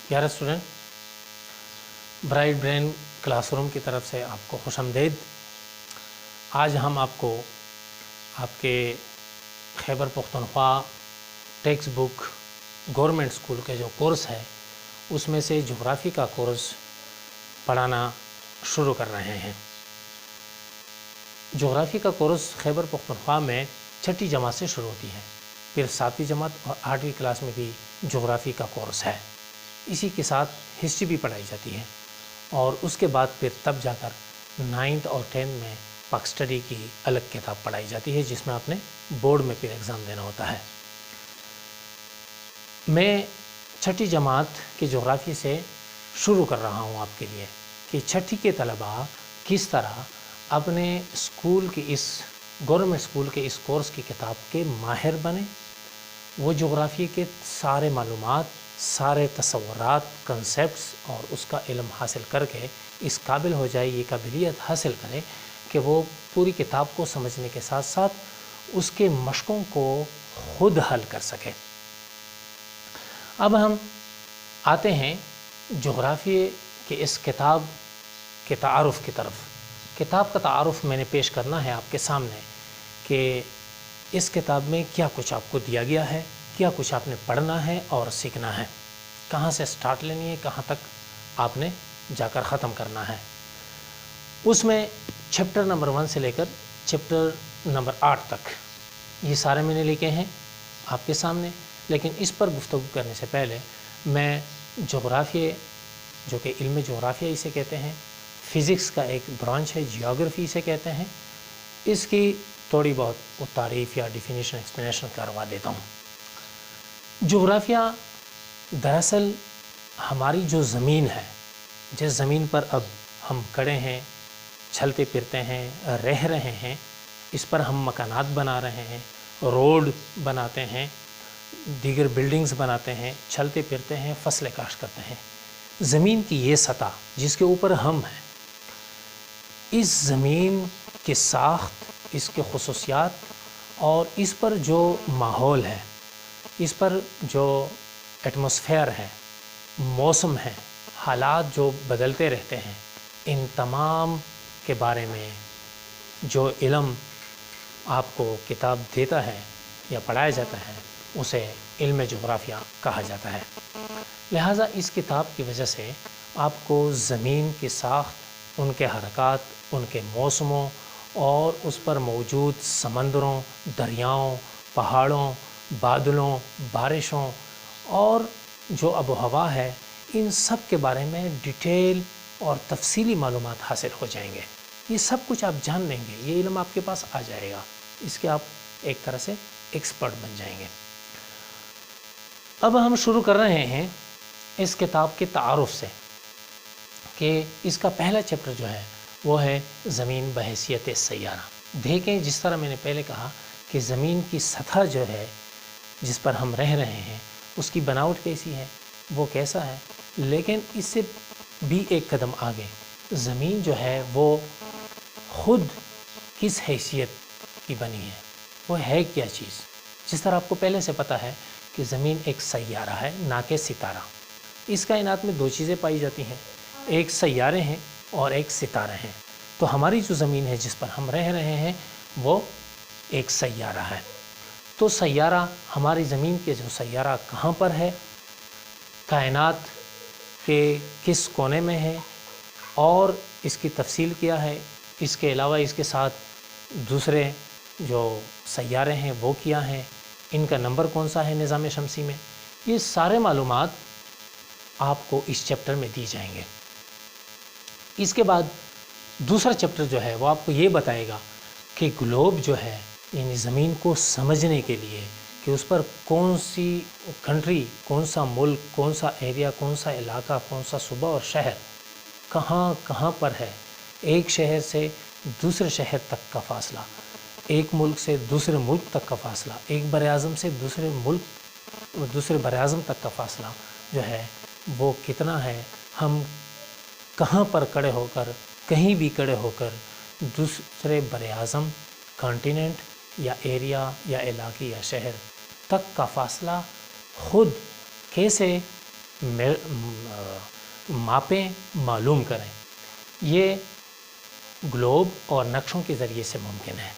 प्यारे student, bright brain classroom की तरफ से आपको खुशामदीद। आज हम आपको आपके Khyber Pakhtunkhwa text book government school के जो कोर्स है उसमें से जोग्राफ़ी का कोर्स पढ़ाना शुरू कर रहे हैं। जोग्राफ़ी का कोर्स खैबर पख्तूनख्वा में छठी जमात से शुरू होती है, फिर 7वीं जमात और 8वीं क्लास में भी जोग्राफ़ी का कोर्स है। इसी के साथ हिस्ट्री भी पढ़ाई जाती है और उसके बाद फिर तब जाकर 9th और 10th में पाक स्टडी की अलग किताब पढ़ाई जाती है, जिसमें आपने बोर्ड में फिर एग्ज़ाम देना होता है। मैं छठी जमात की जोग्राफ़ी से शुरू कर रहा हूँ आपके लिए कि छठी के तलबा किस तरह अपने स्कूल की इस गवर्नमेंट स्कूल के इस कोर्स की किताब के माहिर बने, वो जोग्राफ़ी के सारे मालूमात, सारे तसव्वुरात, कंसेप्ट्स और उसका इल्म हासिल करके इस काबिल हो जाए, ये काबिलियत हासिल करें कि वो पूरी किताब को समझने के साथ साथ उसके मशकों को खुद हल कर सके। अब हम आते हैं जोग्राफ़ी के इस किताब के तारुफ़ की तरफ। किताब का तारुफ़ मैंने पेश करना है आपके सामने कि इस किताब में क्या कुछ आपको दिया गया है, क्या कुछ आपने पढ़ना है और सीखना है, कहाँ से स्टार्ट लेनी है, कहाँ तक आपने जाकर ख़त्म करना है। उसमें चैप्टर नंबर 1 से लेकर चैप्टर नंबर 8 तक ये सारे मैंने लिखे हैं आपके सामने। लेकिन इस पर गुफ्तगू करने से पहले मैं जोग्राफ़ी, जो कि इल्म जोग्राफ़िया इसे कहते हैं, फ़िज़िक्स का एक ब्रांच है, जियोग्राफ़ी इसे कहते हैं, इसकी थोड़ी बहुत वो तारीफ़ या डिफिनीशन एक्सप्लेनेशन करवा देता हूँ। जोग्राफ़िया दरअसल हमारी जो ज़मीन है, जिस ज़मीन पर अब हम खड़े हैं, चलते फिरते हैं, रह रहे हैं, इस पर हम मकानात बना रहे हैं, रोड बनाते हैं, दीगर बिल्डिंग्स बनाते हैं, चलते फिरते हैं, फसलें काश्त करते हैं। ज़मीन की ये सतह जिसके ऊपर हम हैं, इस ज़मीन की साख्त, इसके खुसूसियात और इस पर जो माहौल है, इस पर जो एटमॉस्फेयर है, मौसम है, हालात जो बदलते रहते हैं, इन तमाम के बारे में जो इल्म आपको किताब देता है या पढ़ाया जाता है, उसे इल्म जोग्राफ़िया कहा जाता है। लिहाजा इस किताब की वजह से आपको ज़मीन की साख्त, उनके हरकत, उनके मौसमों और उस पर मौजूद समंदरों, दरियाओं, पहाड़ों, बादलों, बारिशों और जो आबो हवा है, इन सब के बारे में डिटेल और तफसीली मालूमात हासिल हो जाएंगे। ये सब कुछ आप जान लेंगे, ये इल्म आपके पास आ जाएगा, इसके आप एक तरह से एक्सपर्ट बन जाएंगे। अब हम शुरू कर रहे हैं इस किताब के तारुफ़ से कि इसका पहला चैप्टर जो है वो है ज़मीन बहैसियत सय्यारा। देखें, जिस तरह मैंने पहले कहा कि ज़मीन की सतह जो है जिस पर हम रह रहे हैं, उसकी बनावट कैसी है, वो कैसा है, लेकिन इससे भी एक कदम आगे ज़मीन जो है वो ख़ुद किस हैसियत की बनी है, वो है क्या चीज़। जिस तरह आपको पहले से पता है कि ज़मीन एक सय्यारा है, ना कि सितारा। इस कायनात में 2 चीज़ें पाई जाती हैं, एक सय्यारे हैं और एक सितारे हैं। तो हमारी जो ज़मीन है जिस पर हम रह रहे हैं वो एक सय्यारा है। तो सय्यारा, हमारी ज़मीन के जो सय्यारा कहाँ पर है, कायनात के किस कोने में है और इसकी तफसील क्या है, इसके अलावा इसके साथ दूसरे जो सय्यारे हैं वो क्या हैं, इनका नंबर कौन सा है निज़ाम शमसी में, ये सारे मालूमात आपको इस चैप्टर में दी जाएंगे। इसके बाद दूसरा चैप्टर जो है वो आपको ये बताएगा कि ग्लोब जो है, यानी ज़मीन को समझने के लिए कि उस पर कौन सी कंट्री, कौन सा मुल्क, कौन सा एरिया, कौन सा इलाका, कौन सा सूबा और शहर कहाँ कहाँ पर है, एक शहर से दूसरे शहर तक का फ़ासला, एक मुल्क से दूसरे मुल्क तक का फ़ासला, एक बरआज़म से दूसरे मुल्क, दूसरे बरआज़म तक का फ़ासला जो है वो कितना है, हम कहाँ पर खड़े होकर, कहीं भी खड़े होकर दूसरे बरआज़म, कॉन्टिनेंट या एरिया या इलाके या शहर तक का फ़ासला ख़ुद कैसे मापें, मालूम करें। ये ग्लोब और नक्शों के ज़रिए से मुमकिन है।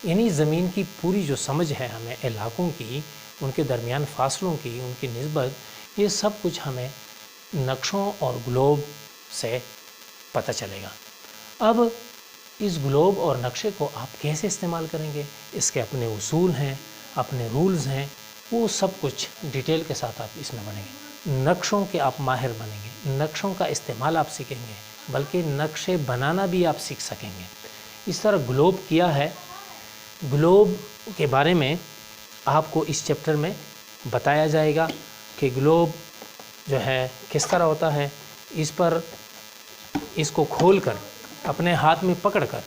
यानी ज़मीन की पूरी जो समझ है हमें इलाकों की, उनके दरमियान फ़ासलों की, उनकी निस्बत, ये सब कुछ हमें नक्शों और ग्लोब से पता चलेगा। अब इस ग्लोब और नक्शे को आप कैसे इस्तेमाल करेंगे, इसके अपने उसूल हैं, अपने रूल्स हैं, वो सब कुछ डिटेल के साथ आप इसमें बनेंगे। नक्शों के आप माहिर बनेंगे, नक्शों का इस्तेमाल आप सीखेंगे, बल्कि नक्शे बनाना भी आप सीख सकेंगे। इस तरह ग्लोब किया है। ग्लोब के बारे में आपको इस चैप्टर में बताया जाएगा कि ग्लोब जो है किस तरह होता है। इसको खोलकर अपने हाथ में पकड़कर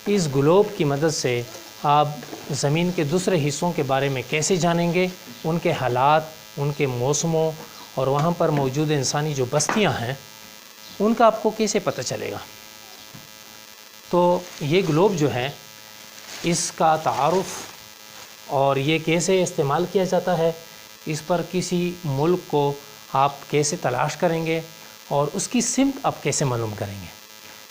इस ग्लोब की मदद से आप ज़मीन के दूसरे हिस्सों के बारे में कैसे जानेंगे, उनके हालात, उनके मौसमों और वहाँ पर मौजूद इंसानी जो बस्तियाँ हैं उनका आपको कैसे पता चलेगा। तो ये ग्लोब जो है, इसका तारुफ़ और ये कैसे इस्तेमाल किया जाता है, इस पर किसी मुल्क को आप कैसे तलाश करेंगे और उसकी सिमत आप कैसे मालूम करेंगे।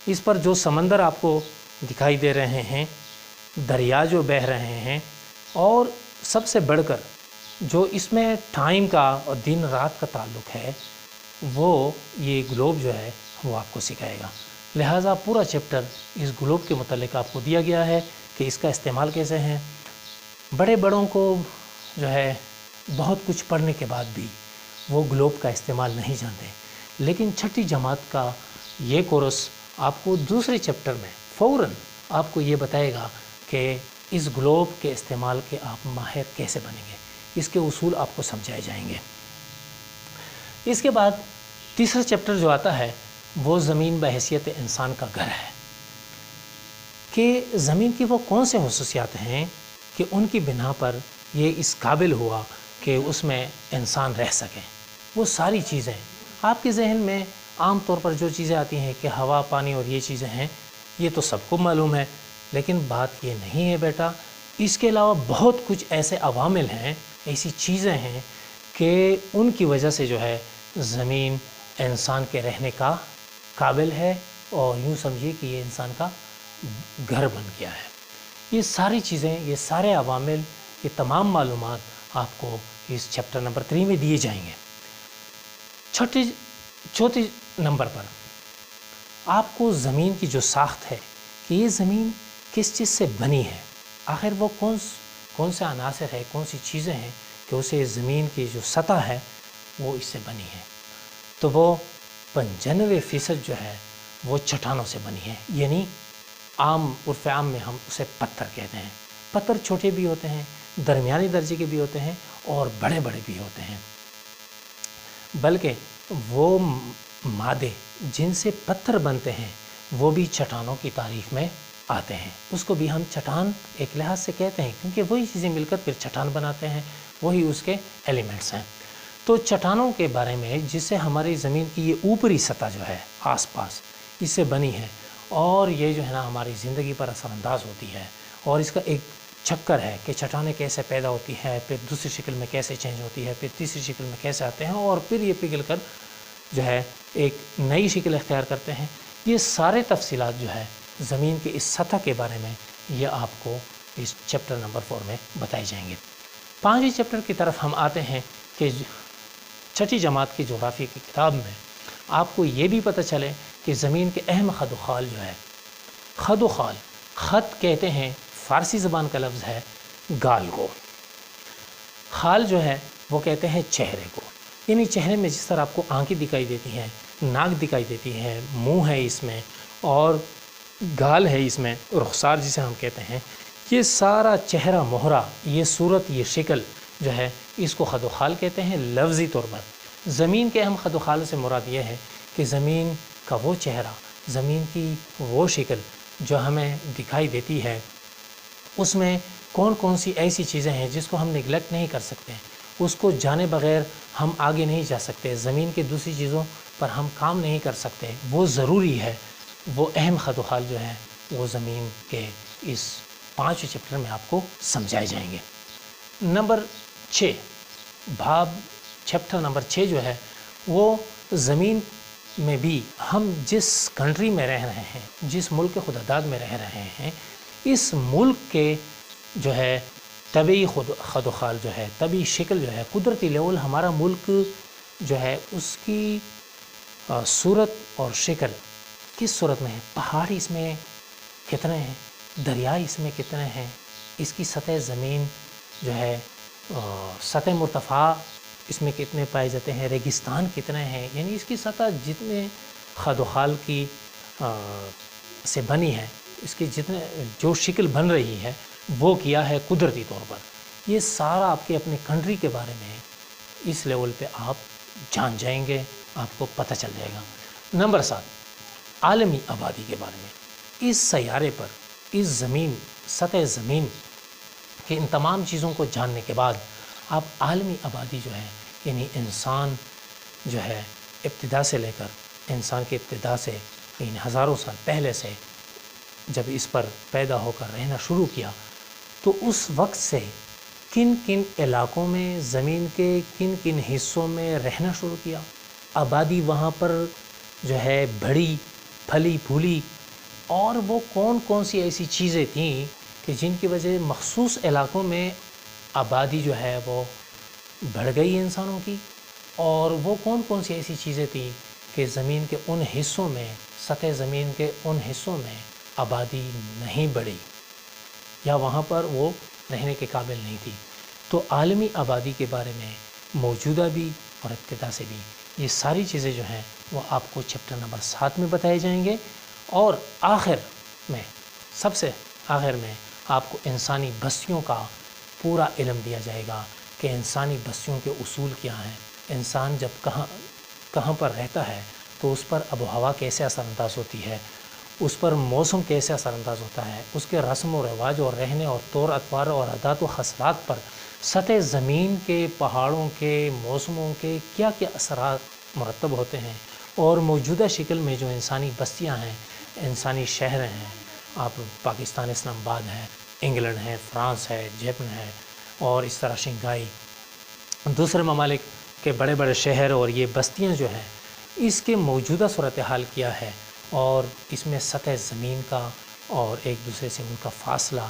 इस पर जो समंदर आपको दिखाई दे रहे हैं, दरिया जो बह रहे हैं, और सबसे बढ़कर जो इसमें टाइम का और दिन रात का ताल्लुक़ है, वो ये ग्लोब जो है वो आपको सिखाएगा। लिहाजा पूरा चैप्टर इस ग्लोब के मुतालिक आपको दिया गया है कि इसका इस्तेमाल कैसे है। बड़े बड़ों को जो है बहुत कुछ पढ़ने के बाद भी वो ग्लोब का इस्तेमाल नहीं जानते, लेकिन छठी जमात का ये कोर्स आपको दूसरे चैप्टर में फ़ौरन आपको ये बताएगा कि इस ग्लोब के इस्तेमाल के आप माहिर कैसे बनेंगे, इसके उसूल आपको समझाए जाएंगे। इसके बाद तीसरा चैप्टर जो आता है वो ज़मीन बहैसियत इंसान का घर है, कि ज़मीन की वो कौन से हुसूसियात हैं कि उनकी बिना पर ये इस काबिल हुआ कि उसमें इंसान रह सके। वो सारी चीज़ें आपके जहन में आम तौर पर जो चीज़ें आती हैं कि हवा, पानी और ये चीज़ें हैं, ये तो सबको मालूम है, लेकिन बात ये नहीं है बेटा। इसके अलावा बहुत कुछ ऐसे अवामिल हैं, ऐसी चीज़ें हैं कि उनकी वजह से जो है ज़मीन इंसान के रहने का काबिल है, और यूँ समझिए कि ये इंसान का घर बन गया है। ये सारी चीज़ें, ये सारे अवामिल, ये तमाम मालूमात आपको इस चैप्टर नंबर 3 में दिए जाएंगे। चौथे नंबर पर आपको ज़मीन की जो साख्त है कि ये ज़मीन किस चीज़ से बनी है, आखिर वो कौन से अनासर है, कौन सी चीज़ें हैं कि उसे ज़मीन की जो सतह है वो इससे बनी है। तो वो 95% जो है वो चट्टानों से बनी है। यानी उर्फ़ आम में हम उसे पत्थर कहते हैं। पत्थर छोटे भी होते हैं, दरमियानी दर्जे के भी होते हैं और बड़े बड़े भी होते हैं। बल्कि वो मादे जिनसे पत्थर बनते हैं वो भी चट्टानों की तारीफ़ में आते हैं। उसको भी हम चट्टान एक लिहाज से कहते हैं, क्योंकि वही चीज़ें मिलकर फिर चट्टान बनाते हैं, वही उसके एलिमेंट्स हैं। तो चट्टानों के बारे में, जिससे हमारी ज़मीन की ये ऊपरी सतह जो है आसपास इससे बनी है, और ये जो है ना हमारी ज़िंदगी पर असरअंदाज होती है, और इसका एक चक्कर है कि चट्टानें कैसे पैदा होती हैं, फिर दूसरी शक्ल में कैसे चेंज होती है, फिर तीसरी शक्ल में कैसे आते हैं, और फिर ये पिघल कर जो है एक नई शक्ल इख्तियार करते हैं। ये सारे तफसीलात जो है ज़मीन के इस सतह के बारे में ये आपको इस चैप्टर नंबर 4 में बताए जाएंगे। 5वें चैप्टर की तरफ हम आते हैं कि छठी जमात की जोग्राफ़ी की किताब में आपको ये भी पता चले कि ज़मीन के अहम खदोखाल जो है, खदोखाल, ख़त कहते हैं, फ़ारसी ज़बान का लफ्ज़ है गाल को, खाल जो है वो कहते हैं चेहरे को। यानी चेहरे में जिस तरह आपको आंखें दिखाई देती हैं, नाक दिखाई देती है, मुंह है इसमें, और गाल है इसमें, रुखसार जिसे हम कहते हैं, ये सारा चेहरा मोहरा, ये सूरत, ये शक्ल जो है, इसको खदोखाल कहते हैं लफ्ज़ी तौर पर। ज़मीन के अहम खदोखाल से मुराद ये है कि ज़मीन का वो चेहरा, ज़मीन की वो शक्ल जो हमें दिखाई देती है, उसमें कौन कौन सी ऐसी चीज़ें हैं जिसको हम निगलेक्ट नहीं कर सकते, उसको जाने बग़ैर हम आगे नहीं जा सकते, ज़मीन के दूसरी चीज़ों पर हम काम नहीं कर सकते, वो ज़रूरी है। वो अहम खदोखाल जो है वो ज़मीन के इस 5वें चैप्टर में आपको समझाए जाएंगे। नंबर 6 चैप्टर नंबर 6 जो है وہ زمین میں بھی ہم جس کنٹری میں رہ رہے ہیں، جس ملک کے خداداد میں رہ رہے ہیں، اس ملک کے جو ہے طبعی خد و خال جو ہے، طبعی شکل جو ہے، قدرتی لیول ہمارا ملک جو ہے اس کی صورت اور شکل کس صورت میں ہے؟ پہاڑ اس میں کتنے ہیں، دریا اس میں کتنے ہیں، اس کی سطح زمین جو ہے سطح مرتفع اس میں کتنے پائے جاتے ہیں، ریگستان کتنے ہیں، یعنی اس کی سطح جتنے خد و خال کی سے بنی ہے، اس کی جتنے جو شکل بن رہی ہے وہ کیا ہے قدرتی طور پر، یہ سارا آپ کے اپنے کنٹری کے بارے میں اس لیول پہ آپ جان جائیں گے، آپ کو پتہ چل جائے گا۔ نمبر 7، عالمی آبادی کے بارے میں۔ اس سیارے پر، اس زمین، سطح زمین کہ ان تمام چیزوں کو جاننے کے بعد آپ عالمی آبادی جو ہے، یعنی انسان جو ہے ابتدا سے لے کر، انسان کے ابتدا سے یعنی ہزاروں سال پہلے سے جب اس پر پیدا ہو کر رہنا شروع کیا تو اس وقت سے کن کن علاقوں میں، زمین کے کن کن حصوں میں رہنا شروع کیا، آبادی وہاں پر جو ہے بڑھی پھلی پھولی، اور وہ کون کون سی ایسی چیزیں تھیں کہ جن کی وجہ مخصوص علاقوں میں آبادی جو ہے وہ بڑھ گئی انسانوں کی، اور وہ کون کون سی ایسی چیزیں تھیں کہ زمین کے ان حصوں میں، سطح زمین کے ان حصوں میں آبادی نہیں بڑھی یا وہاں پر وہ رہنے کے قابل نہیں تھی۔ تو عالمی آبادی کے بارے میں موجودہ بھی اور ابتدا سے بھی یہ ساری چیزیں جو ہیں وہ آپ کو چیپٹر نمبر 7 میں بتائے جائیں گے، اور آخر میں، سب سے آخر میں آپ کو انسانی بستیوں کا پورا علم دیا جائے گا کہ انسانی بستیوں کے اصول کیا ہیں، انسان جب کہاں پر رہتا ہے تو اس پر آب و ہوا کیسے اثر انداز ہوتی ہے، اس پر موسم کیسے اثر انداز ہوتا ہے، اس کے رسم و رواج اور رہنے اور طور اطوار اور عادات و خصلات پر سطح زمین کے، پہاڑوں کے، موسموں کے کیا کیا اثرات مرتب ہوتے ہیں، اور موجودہ شکل میں جو انسانی بستیاں ہیں، انسانی شہر ہیں، آپ پاکستان اسلام آباد ہے، انگلینڈ ہے، فرانس ہے، جاپان ہے، اور اس طرح شنگھائی، دوسرے ممالک کے بڑے بڑے شہر اور یہ بستیاں جو ہیں، اس کے موجودہ صورتحال کیا ہے، اور اس میں سطح زمین کا اور ایک دوسرے سے ان کا فاصلہ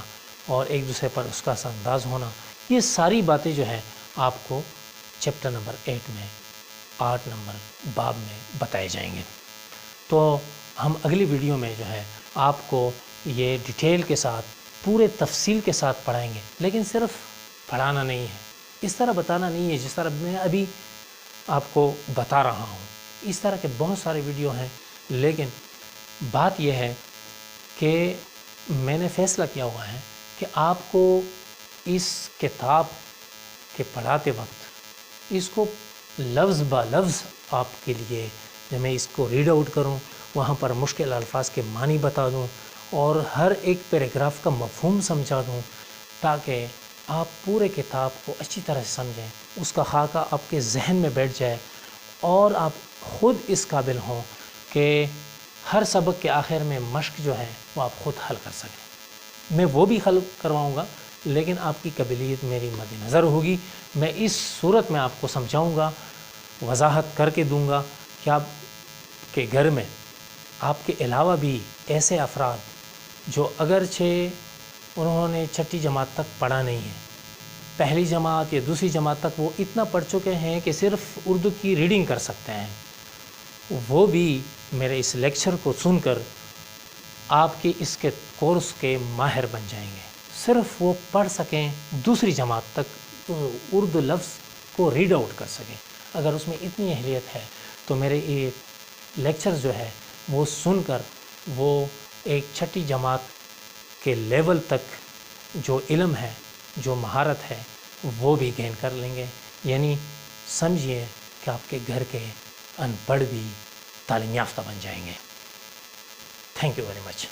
اور ایک دوسرے پر اس کا اثر انداز ہونا، یہ ساری باتیں جو ہیں آپ کو چیپٹر نمبر 8 میں 8 نمبر باب میں بتائے جائیں گے۔ تو ہم اگلی ویڈیو میں جو ہے آپ کو یہ ڈیٹیل کے ساتھ، پورے تفصیل کے ساتھ پڑھائیں گے، لیکن صرف پڑھانا نہیں ہے، اس طرح بتانا نہیں ہے جس طرح میں ابھی آپ کو بتا رہا ہوں، اس طرح کے بہت سارے ویڈیو ہیں، لیکن بات یہ ہے کہ میں نے فیصلہ کیا ہوا ہے کہ آپ کو اس کتاب کے پڑھاتے وقت اس کو لفظ با لفظ آپ کے لیے جب میں اس کو ریڈ آؤٹ کروں، وہاں پر مشکل الفاظ کے معنی بتا دوں اور ہر ایک پیراگراف کا مفہوم سمجھا دوں، تاکہ آپ پورے کتاب کو اچھی طرح سے سمجھیں، اس کا خاکہ آپ کے ذہن میں بیٹھ جائے، اور آپ خود اس قابل ہوں کہ ہر سبق کے آخر میں مشق جو ہے وہ آپ خود حل کر سکیں۔ میں وہ بھی حل کرواؤں گا، لیکن آپ کی قابلیت میری مد نظر ہوگی، میں اس صورت میں آپ کو سمجھاؤں گا، وضاحت کر کے دوں گا کہ آپ کے گھر میں آپ کے علاوہ بھی ایسے افراد جو اگرچہ انہوں نے چھٹی جماعت تک پڑھا نہیں ہے، پہلی جماعت یا دوسری جماعت تک وہ اتنا پڑھ چکے ہیں کہ صرف اردو کی ریڈنگ کر سکتے ہیں، وہ بھی میرے اس لیکچر کو سن کر آپ کی اس کے کورس کے ماہر بن جائیں گے، صرف وہ پڑھ سکیں، دوسری جماعت تک اردو لفظ کو ریڈ آؤٹ کر سکیں۔ اگر اس میں اتنی اہلیت ہے تو میرے یہ لیکچر جو ہے وہ سن کر وہ ایک چھٹی جماعت کے لیول تک جو علم ہے، جو مہارت ہے، وہ بھی گین کر لیں گے، یعنی سمجھیے کہ آپ کے گھر کے ان پڑھ بھی تعلیم یافتہ بن جائیں گے۔ Thank you very much.